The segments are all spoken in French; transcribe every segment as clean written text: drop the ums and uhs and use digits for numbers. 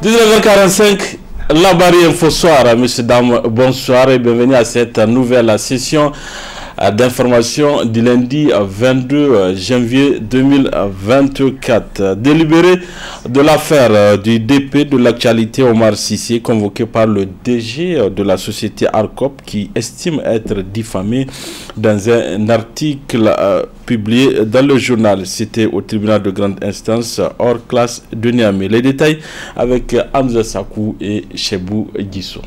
19h45, la barrière Info Soir. Messieurs, dames, bonsoir et bienvenue à cette nouvelle session d'information du lundi 22 janvier 2024. Délibéré de l'affaire du DP de l'actualité Omar Cissé, convoqué par le DG de la société ARCOP, qui estime être diffamé dans un article publié dans le journal. C'était au tribunal de grande instance hors classe de Niamey. Les détails avec Hamza Sakou et Chebou Gisso.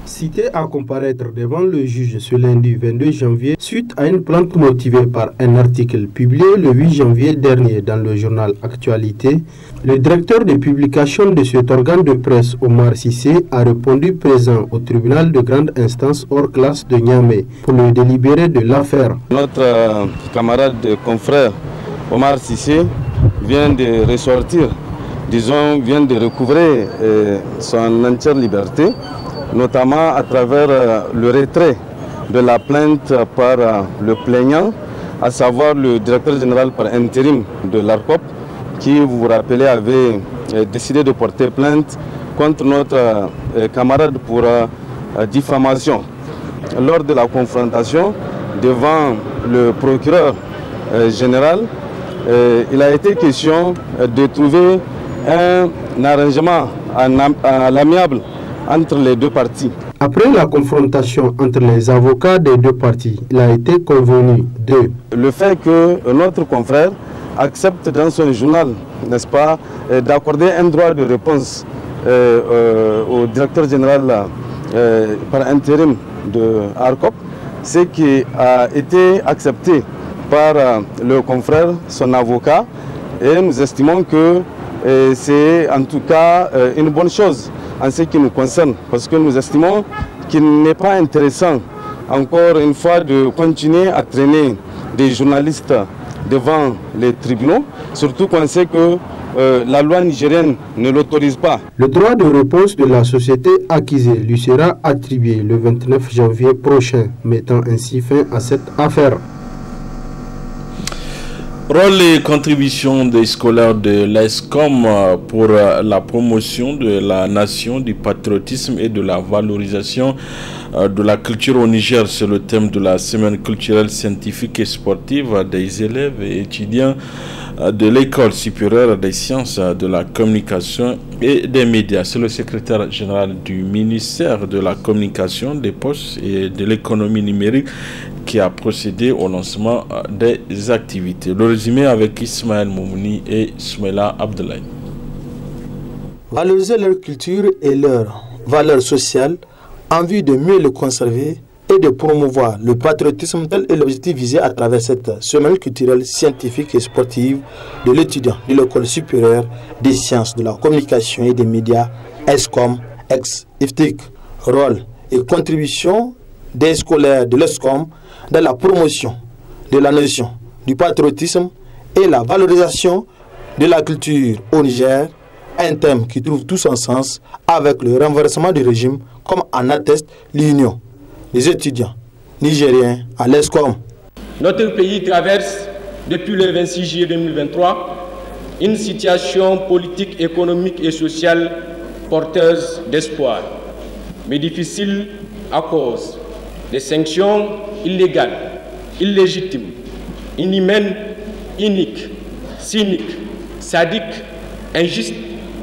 Cité à comparaître devant le juge ce lundi 22 janvier suite à une plainte motivée par un article publié le 8 janvier dernier dans le journal Actualité, le directeur de publication de cet organe de presse, Omar Cissé, a répondu présent au tribunal de grande instance hors classe de Niamey pour le délibéré de l'affaire. Notre camarade et confrère Omar Cissé vient de ressortir, vient de recouvrer son entière liberté, notamment à travers le retrait de la plainte par le plaignant, à savoir le directeur général par intérim de l'ARCOP, qui, vous vous rappelez, avait décidé de porter plainte contre notre camarade pour diffamation. Lors de la confrontation devant le procureur général, il a été question de trouver un arrangement à l'amiable entre les deux parties. Après la confrontation entre les avocats des deux parties, il a été convenu de le fait que notre confrère accepte dans son journal, n'est-ce pas, d'accorder un droit de réponse au directeur général par intérim de ARCOP, ce qui a été accepté par le confrère, son avocat, et nous estimons que c'est en tout cas une bonne chose en ce qui nous concerne, parce que nous estimons qu'il n'est pas intéressant, encore une fois, de continuer à traîner des journalistes devant les tribunaux, surtout qu'on sait que la loi nigérienne ne l'autorise pas. Le droit de réponse de la société accusée lui sera attribué le 29 janvier prochain, mettant ainsi fin à cette affaire. Rôle et contribution des scolaires de l'ESCOM pour la promotion de la nation, du patriotisme et de la valorisation de la culture au Niger. C'est le thème de la semaine culturelle, scientifique et sportive des élèves et étudiants de l'école supérieure des sciences de la communication et des médias. C'est le secrétaire général du ministère de la communication, des postes et de l'économie numérique qui a procédé au lancement des activités. Le résumé avec Ismaël Moumouni et Smaila Abdoulaye. Valoriser leur culture et leurs valeurs sociales en vue de mieux le conserver et de promouvoir le patriotisme, tel est l'objectif visé à travers cette semaine culturelle, scientifique et sportive de l'étudiant de l'école supérieure des sciences de la communication et des médias, ESCOM, ex-IFTIC. Rôle et contribution des scolaires de l'ESCOM dans la promotion de la notion du patriotisme et la valorisation de la culture au Niger, un thème qui trouve tout son sens avec le renversement du régime, comme en atteste l'union des étudiants nigériens à l'ESCOM. Notre pays traverse, depuis le 26 juillet 2023, une situation politique, économique et sociale porteuse d'espoir, mais difficile à cause des sanctions illégales, illégitimes, inhumaines, iniques, cyniques, sadiques, injustes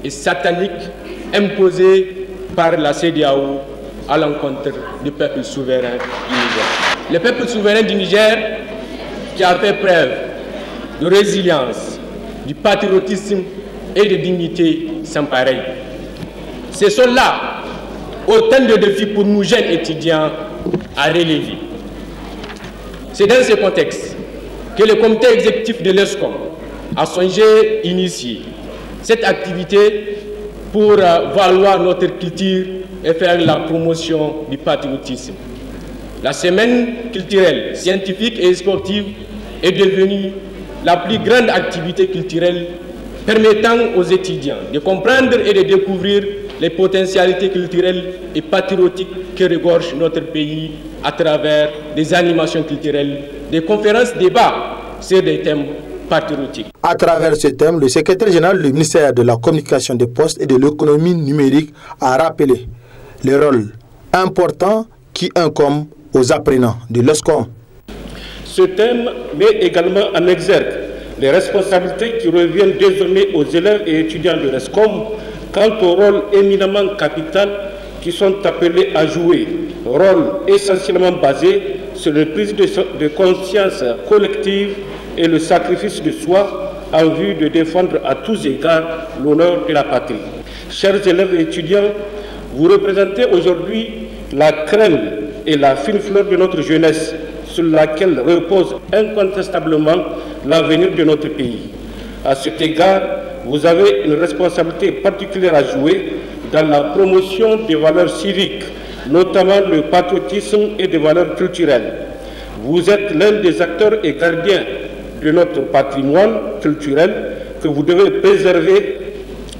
et sataniques imposées par la CEDEAO à l'encontre du peuple souverain du Niger. Le peuple souverain du Niger qui a fait preuve de résilience, du patriotisme et de dignité sans pareil. Ce sont là autant de défis pour nous jeunes étudiants à relever. C'est dans ce contexte que le comité exécutif de l'ESCOM a songé initier cette activité pour valoir notre culture et faire la promotion du patriotisme. La semaine culturelle, scientifique et sportive est devenue la plus grande activité culturelle permettant aux étudiants de comprendre et de découvrir les potentialités culturelles et patriotiques que regorge notre pays à travers des animations culturelles, des conférences, débats sur des thèmes patriotiques. À travers ce thème, le secrétaire général du ministère de la Communication, des Postes et de l'économie numérique a rappelé le rôle important qui incombe aux apprenants de l'ESCOM. Ce thème met également en exergue les responsabilités qui reviennent désormais aux élèves et étudiants de l'ESCOM quant au rôle éminemment capital qui sont appelés à jouer, rôle essentiellement basé sur le prise de conscience collective et le sacrifice de soi en vue de défendre à tous égards l'honneur de la patrie. Chers élèves et étudiants, vous représentez aujourd'hui la crème et la fine fleur de notre jeunesse sur laquelle repose incontestablement l'avenir de notre pays. À cet égard, vous avez une responsabilité particulière à jouer dans la promotion des valeurs civiques, notamment le patriotisme et des valeurs culturelles. Vous êtes l'un des acteurs et gardiens de notre patrimoine culturel que vous devez préserver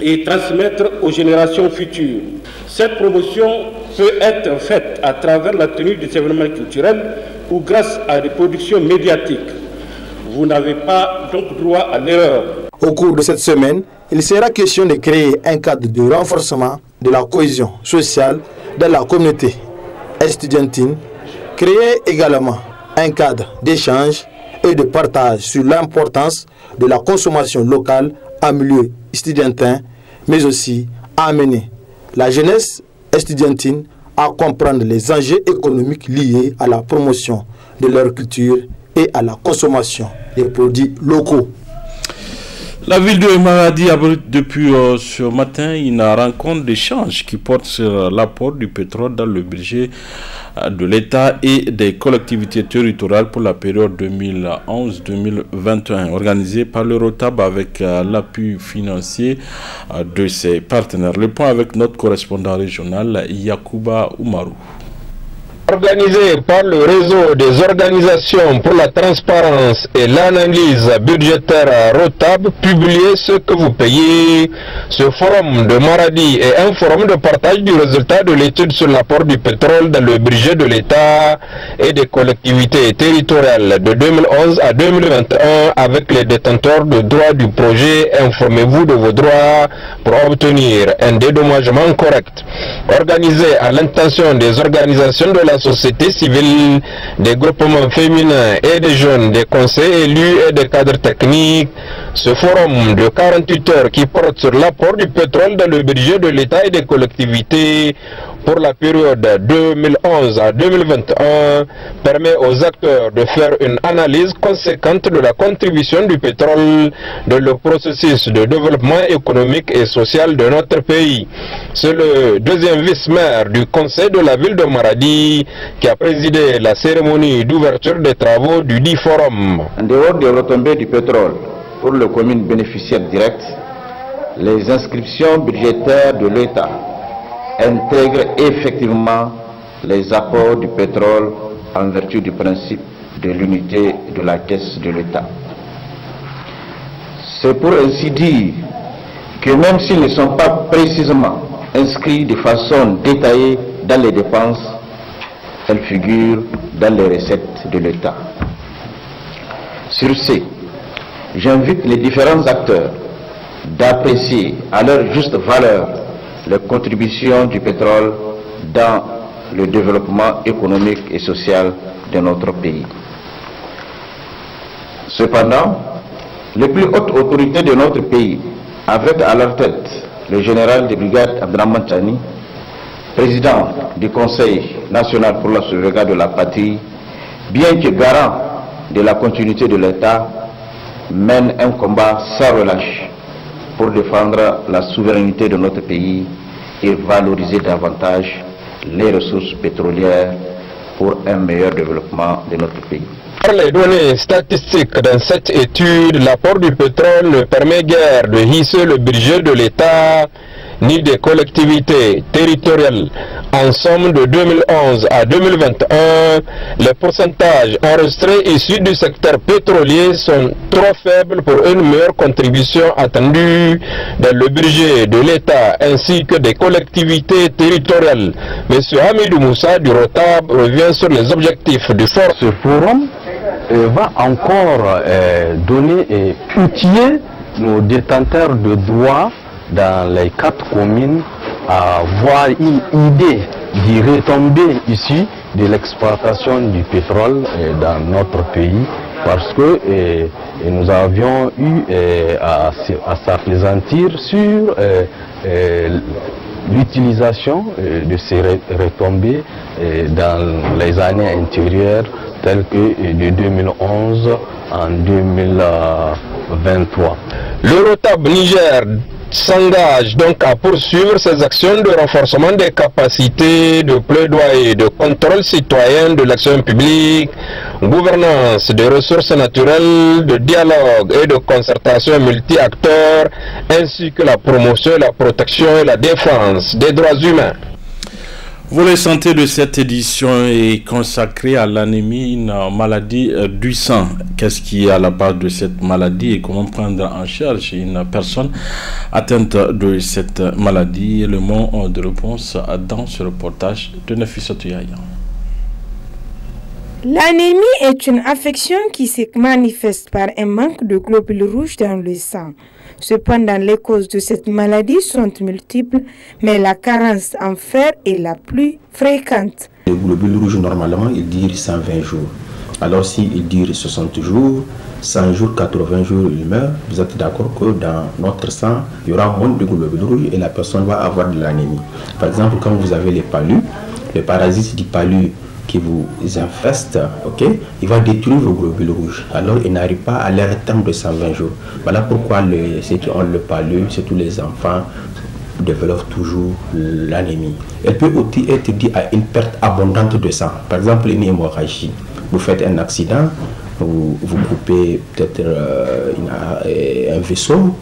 et transmettre aux générations futures. Cette promotion peut être faite à travers la tenue des événements culturels ou grâce à des productions médiatiques. Vous n'avez pas donc droit à l'erreur. Au cours de cette semaine, il sera question de créer un cadre de renforcement de la cohésion sociale dans la communauté estudiantine, créer également un cadre d'échange et de partage sur l'importance de la consommation locale en milieu estudiantin, mais aussi amener la jeunesse estudiantine à comprendre les enjeux économiques liés à la promotion de leur culture et à la consommation des produits locaux. La ville de Maradi abrite depuis ce matin une rencontre d'échange qui porte sur l'apport du pétrole dans le budget de l'État et des collectivités territoriales pour la période 2011-2021, organisée par le ROTAB avec l'appui financier de ses partenaires. Le point avec notre correspondant régional, Yacouba Oumarou. Organisé par le réseau des organisations pour la transparence et l'analyse budgétaire ROTAB, publié ce que vous payez, ce forum de Maradi est un forum de partage du résultat de l'étude sur l'apport du pétrole dans le budget de l'État et des collectivités territoriales de 2011 à 2021 avec les détenteurs de droits du projet. Informez-vous de vos droits pour obtenir un dédommagement correct. Organisé à l'intention des organisations de la société civile, des groupements féminins et des jeunes, des conseils élus et des cadres techniques, ce forum de 48 heures qui porte sur l'apport du pétrole dans le budget de l'État et des collectivités pour la période 2011 à 2021 permet aux acteurs de faire une analyse conséquente de la contribution du pétrole dans le processus de développement économique et social de notre pays. C'est le deuxième vice-maire du conseil de la ville de Maradi qui a présidé la cérémonie d'ouverture des travaux du dit forum. En dehors des retombées du pétrole pour les communes bénéficiaires directes, les inscriptions budgétaires de l'État intègrent effectivement les apports du pétrole en vertu du principe de l'unité de la caisse de l'État. C'est pour ainsi dire que même s'ils ne sont pas précisément inscrits de façon détaillée dans les dépenses, elles figurent dans les recettes de l'État. Sur ce, j'invite les différents acteurs d'apprécier à leur juste valeur les contributions du pétrole dans le développement économique et social de notre pays. Cependant, les plus hautes autorités de notre pays, avec à leur tête le général de brigade Abdrahmane Tchani, président du Conseil national pour la sauvegarde de la patrie, bien que garant de la continuité de l'État, mènent un combat sans relâche pour défendre la souveraineté de notre pays et valoriser davantage les ressources pétrolières pour un meilleur développement de notre pays. Par les données statistiques dans cette étude, l'apport du pétrole ne permet guère de hisser le budget de l'État ni des collectivités territoriales. En somme, de 2011 à 2021, les pourcentages enregistrés issus du secteur pétrolier sont trop faibles pour une meilleure contribution attendue dans le budget de l'État ainsi que des collectivités territoriales. M. Hamidou Moussa du ROTAB revient sur les objectifs du forum. Ce forum va encore donner et outiller nos détenteurs de droits dans les 4 communes à avoir une idée des retombées ici de l'exploitation du pétrole dans notre pays, parce que nous avions eu à s'appesantir sur l'utilisation de ces retombées dans les années antérieures, telles que de 2011 en 2023. Le Rotab Niger s'engage donc à poursuivre ses actions de renforcement des capacités de plaidoyer, de contrôle citoyen de l'action publique, gouvernance des ressources naturelles, de dialogue et de concertation multi-acteurs, ainsi que la promotion, la protection et la défense des droits humains. Volet santé de cette édition est consacré à l'anémie, une maladie du sang. Qu'est-ce qui est à la base de cette maladie et comment prendre en charge une personne atteinte de cette maladie? Le mot de réponse dans ce reportage de Nafissatou Yaya. L'anémie est une affection qui se manifeste par un manque de globules rouges dans le sang. Cependant, les causes de cette maladie sont multiples, mais la carence en fer est la plus fréquente. Les globules rouges, normalement, ils durent 120 jours. Alors, s'ils durent 60 jours, 100 jours, 80 jours, il meurt, vous êtes d'accord que dans notre sang, il y aura moins de globules rouges et la personne va avoir de l'anémie. Par exemple, quand vous avez les palus, le parasite du palu qui vous infeste, ok, il va détruire vos globules rouges. Alors, il n'arrive pas à leur terme de 120 jours. Voilà pourquoi ceux qui ont le palu, surtout les enfants, développent toujours l'anémie. Elle peut aussi être due à une perte abondante de sang. Par exemple, une hémorragie. Vous faites un accident, vous coupez peut-être un vaisseau,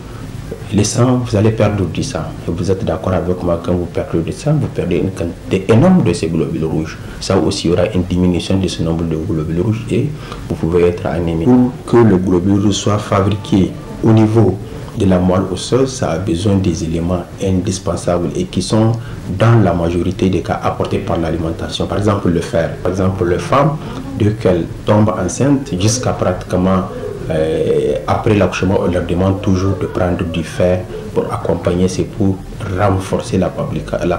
le sang, vous allez perdre du sang. Et vous êtes d'accord avec moi, quand vous perdez du sang, vous perdez une quantité énorme de ces globules rouges. Ça aussi, il y aura une diminution de ce nombre de globules rouges et vous pouvez être anémique. Pour que le globule rouge soit fabriqué au niveau de la moelle osseuse, ça a besoin des éléments indispensables et qui sont dans la majorité des cas apportés par l'alimentation. Par exemple, le fer. Par exemple, les femmes, dès qu'elles tombent enceintes, jusqu'à pratiquement après l'accouchement, on leur demande toujours de prendre du fer pour accompagner, c'est pour renforcer la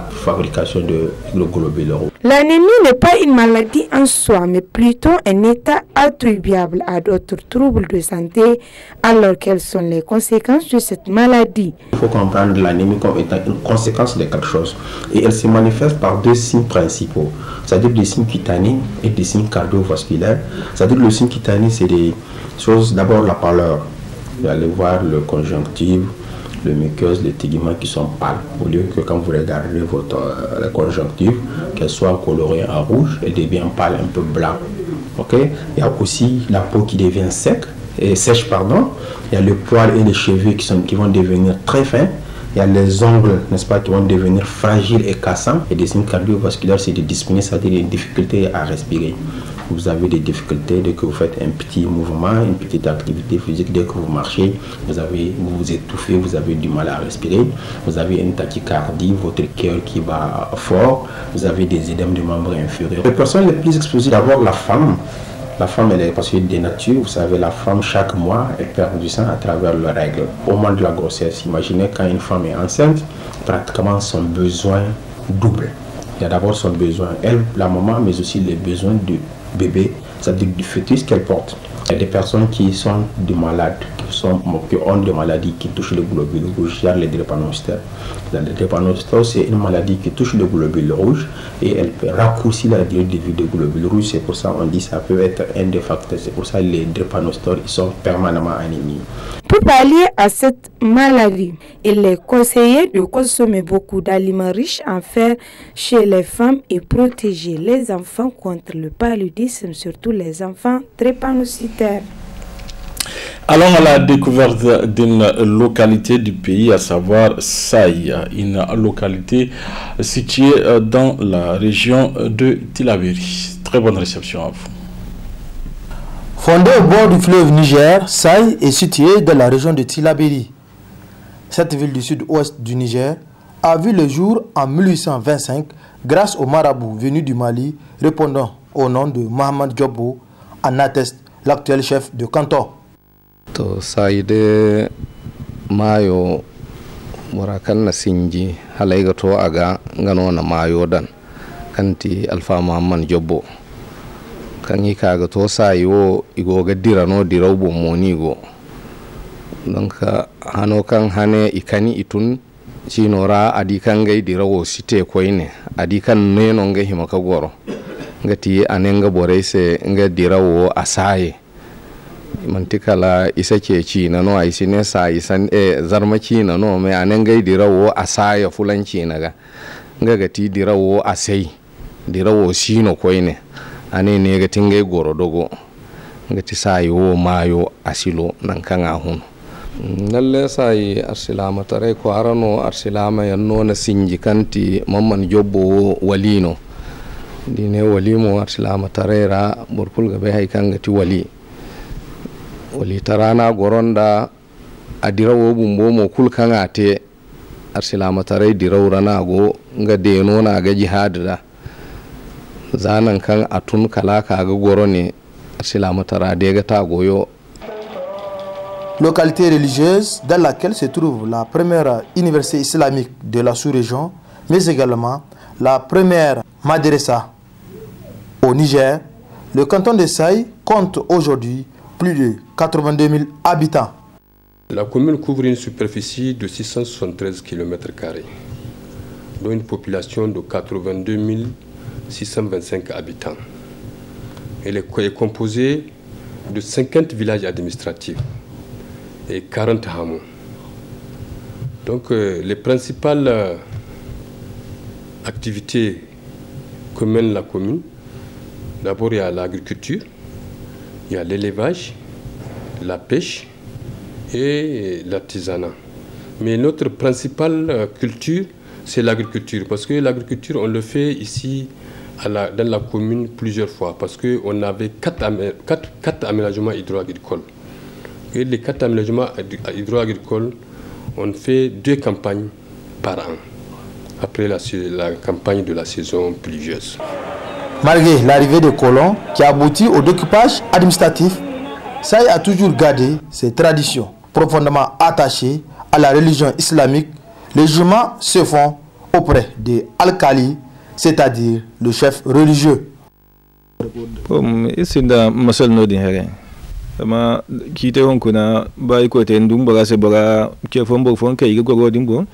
fabrication de globules rouges. L'anémie n'est pas une maladie en soi, mais plutôt un état attribuable à d'autres troubles de santé. Alors, quelles sont les conséquences de cette maladie? Il faut comprendre l'anémie comme étant une conséquence de quelque chose. Et elle se manifeste par 2 signes principaux, c'est-à-dire des signes cutanés et des signes cardiovasculaires. C'est-à-dire le signe cutané, c'est des choses, d'abord la pâleur. Vous allez voir le conjonctif, le muqueuse, les teguments qui sont pâles. Au lieu que quand vous regardez votre conjonctive, qu'elle soit colorée en rouge, elle devient pâle, un peu blanc. Okay? Il y a aussi la peau qui devient sèche. Il y a le poil et les cheveux qui vont devenir très fins. Il y a les ongles, n'est-ce pas, qui vont devenir fragiles et cassants. Et des signes cardiovasculaires, c'est des dyspnées, c'est-à-dire des difficultés à respirer. Vous avez des difficultés dès que vous faites un petit mouvement, une petite activité physique, dès que vous marchez, vous vous étouffez, vous avez du mal à respirer, vous avez une tachycardie, votre cœur qui va fort, vous avez des édèmes de membres inférieurs. Les personnes les plus exposées, d'abord la femme. La femme, elle est parce que des natures, vous savez, la femme, chaque mois, elle perd du sang à travers leurs règles. Au moment de la grossesse, imaginez quand une femme est enceinte, pratiquement son besoin double. Il y a d'abord son besoin, elle, la maman, mais aussi les besoins du bébé, c'est-à-dire du fœtus qu'elle porte. Il y a des personnes qui sont des malades, qui ont des maladies qui touchent le globule rouge, il y a les drépanocytoses. Les drépanocytoses, c'est une maladie qui touche le globule rouge et elle peut raccourcir la durée de vie du globule rouge. C'est pour ça qu'on dit que ça peut être un des facteurs. C'est pour ça que les drépanocytoses sont permanemment anémiques. Pour pallier à cette maladie, il est conseillé de consommer beaucoup d'aliments riches en fer chez les femmes et protéger les enfants contre le paludisme, surtout les enfants drépanocytaires. Allons à la découverte d'une localité du pays, à savoir Saï, une localité située dans la région de Tillabéri. Très bonne réception à vous. Fondée au bord du fleuve Niger, Saï est située dans la région de Tillabéri. Cette ville du sud-ouest du Niger a vu le jour en 1825 grâce aux marabouts venus du Mali répondant au nom de Mohamed Djobbo, en atteste l'actuel chef de canton. To saide mayo murakan na sinji halaiga to aga ngano na mayo dan kanti Alpha Muhammad Jobbo kan yi kaga to sayo igoga dirano diraubo monigo donc hano kan hane ikani itun cinora adi kan gai dirawo site koine adi kan neno nga himaka goro ngati anenga borese nga dirawo asaye mantikala isake ci na no ai sine sa isan zarmaki na no me anenga dirawo asaye fulanci naga nga gati dirawo asai dirawo sino koine ane ne ga tingai goro dogo ngati sayo mayo asilo nan kan ahun nalle sai arsilama tare ko arano arsilama yanno na sinji kanti Mamman Jobbo walino dine walimo arsilama tarera burkul gabe hay kangati wali tarana goronda adirawo bumbo mo kul kangate arsilama tare dirawrana go nga deno na ga jihadda zanan kan atun kala ka ga gorone arsilama tara de ga ta goyo. Localité religieuse dans laquelle se trouve la première université islamique de la sous-région, mais également la première madrasa au Niger, le canton de Saï compte aujourd'hui plus de 82 000 habitants. La commune couvre une superficie de 673 km², dont une population de 82 625 habitants. Elle est composée de 50 villages administratifs et 40 hameaux. Donc les principales activités que mène la commune, d'abord il y a l'agriculture, il y a l'élevage, la pêche et l'artisanat. Mais notre principale culture, c'est l'agriculture, parce que l'agriculture, on le fait ici dans la commune plusieurs fois, parce qu'on avait 4 aménagements hydro-agricoles. Et les 4 aménagements hydro-agricoles, on fait 2 campagnes par an, après la campagne de la saison pluvieuse. Malgré l'arrivée des colons qui aboutit au découpage administratif, Saï a toujours gardé ses traditions. Profondément attachés à la religion islamique, les jugements se font auprès des Al-Khali, c'est-à-dire le chef religieux. Ama kite hon kuna bai ko te ndum baga se baga ke fombo fon kai go go dimbo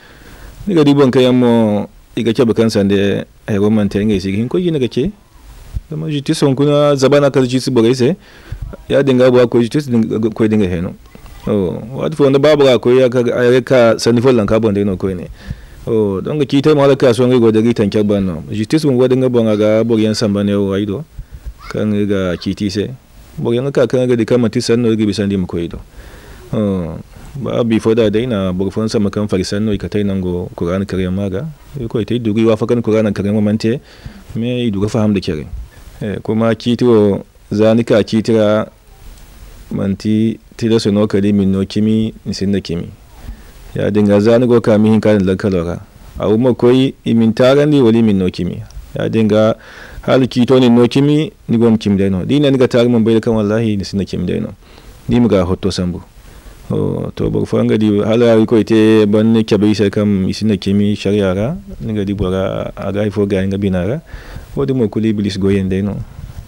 ni ga dibon kai mo iga ke bakan sande ay go man tenge sigin ko yina ga ke dama justice hon kuna zabana ka justice baga se ya dinga ba ko justice ko dinga heno wat fo na baba ko ya ka sani fo lan ka bonde no ko ne donc kite mo ka so ngi go da gitan ke banno justice mo wadinga bonga ga bogyan sambane o aido kan ga kiti se boyan ka kan ga de kamati sanno ga bisan dim ko ido ba before da dai na burfon sama kan farisan no ikatai nango Qur'an kare maga ko ita dugi wa fakan Qur'an kare mamante me idu ga faham da kare kuma kitiro zanika kitira manti tilo sono kali min no kimi nisin da kimi ya dinga zanigo ka min kan lakalora awu ma koyi imin tarandi wali min no kimi ya dinga hal kito ni no kimi ni gom kim deno dina ni ga tar mun bai kan wallahi ni sin kim deno ni mu ga hotto sambu to bo fanga di hala ko ite ban ke bai sai kam isina kimi shari'ara ni ga di bora aga ifo ga nga binara wodi mo kuli bilis goyen deno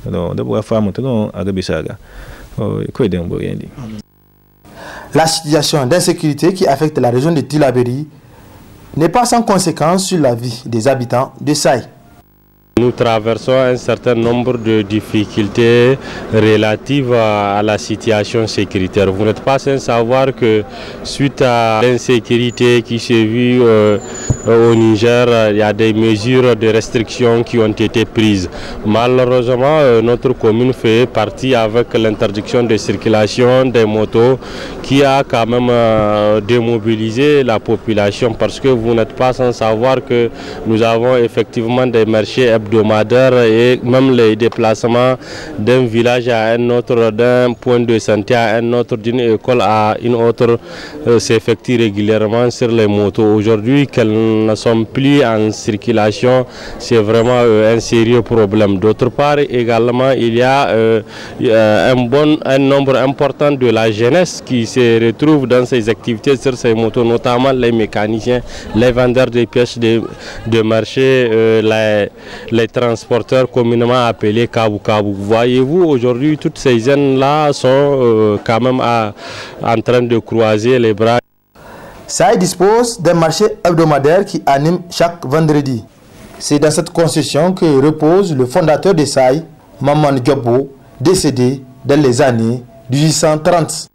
no da bo famu to no aga bisaga ko den bo yendi. La situation d'insécurité qui affecte la région de Tillabéri n'est pas sans conséquence sur la vie des habitants de Saï. Nous traversons un certain nombre de difficultés relatives à la situation sécuritaire. Vous n'êtes pas sans savoir que suite à l'insécurité qui s'est vue au Niger, il y a des mesures de restriction qui ont été prises. Malheureusement, notre commune fait partie avec l'interdiction de circulation des motos qui a quand même démobilisé la population, parce que vous n'êtes pas sans savoir que nous avons effectivement des marchés hebdomadaires hebdomadaire et même les déplacements d'un village à un autre, d'un point de santé à un autre, d'une école à une autre s'effectuent régulièrement sur les motos. Aujourd'hui, qu'elles ne sont plus en circulation, c'est vraiment un sérieux problème. D'autre part, également, il y a un nombre important de la jeunesse qui se retrouve dans ces activités sur ces motos, notamment les mécaniciens, les vendeurs de pièces de marché, les transporteurs communément appelés kabu-kabu. Voyez-vous, aujourd'hui, toutes ces jeunes-là sont quand même en train de croiser les bras. Saï dispose d'un marché hebdomadaire qui anime chaque vendredi. C'est dans cette concession que repose le fondateur de Saï, Maman Diop, décédé dans les années 1830.